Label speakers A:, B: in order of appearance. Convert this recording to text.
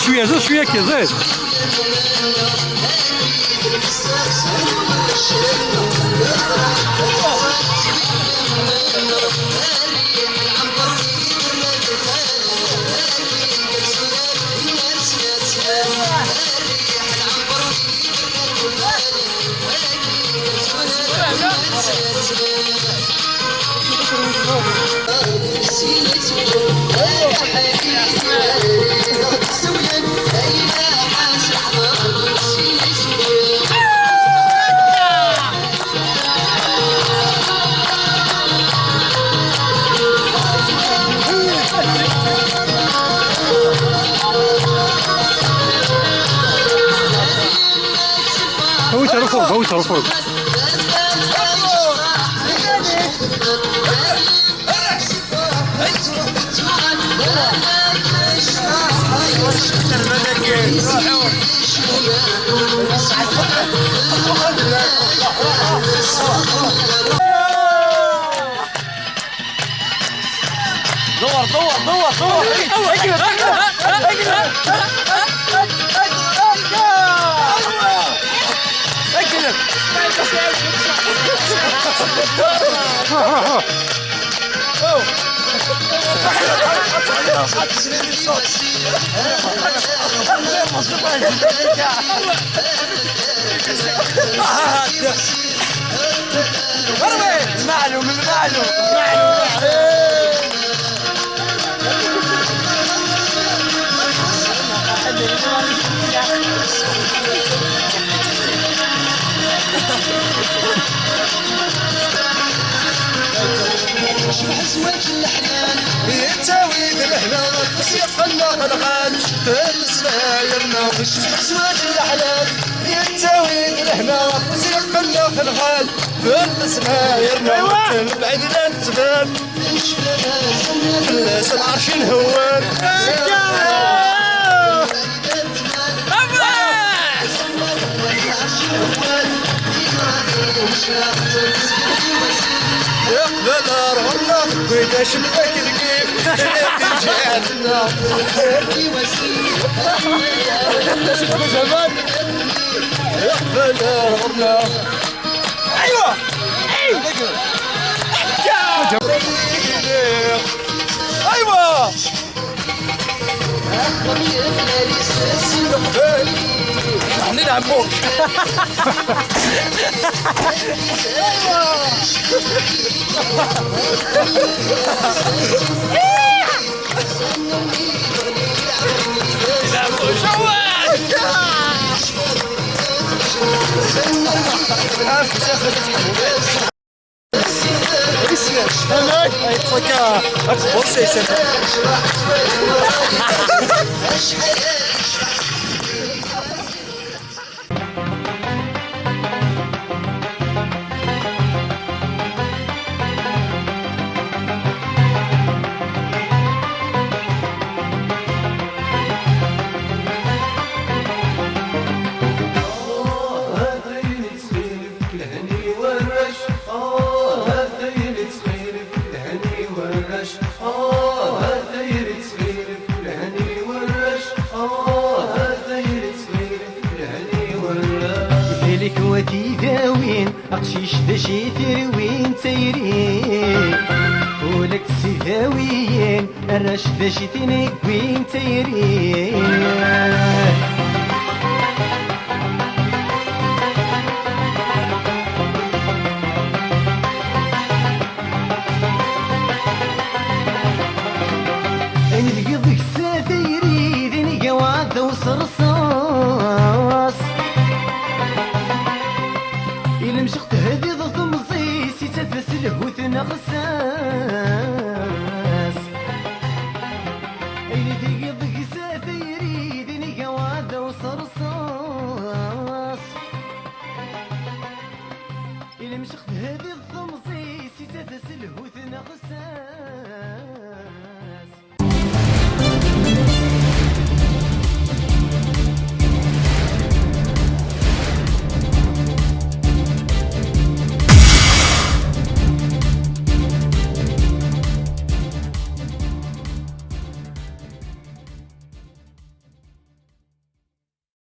A: شويه زيد شويه كي زيد. هو الفوق. معلوم
B: حزوات الحنان يتاوي بالهنا يقلنا الغال السلايرنا حزوات الحنان يتاوي بالهنا يقلنا الغال السلايرنا البعيد لا نتبان فلاس العرش الهوان يقبل رغنا قيدا شبك الكيف جاتنا هاكي وسيم يقبل رغنا ايوه ايوه نلعب بوك It's like a bus station.
C: وين أقشيش دشي تروين تيرين ولك سيداويين الرش دشي تنقوين تيرين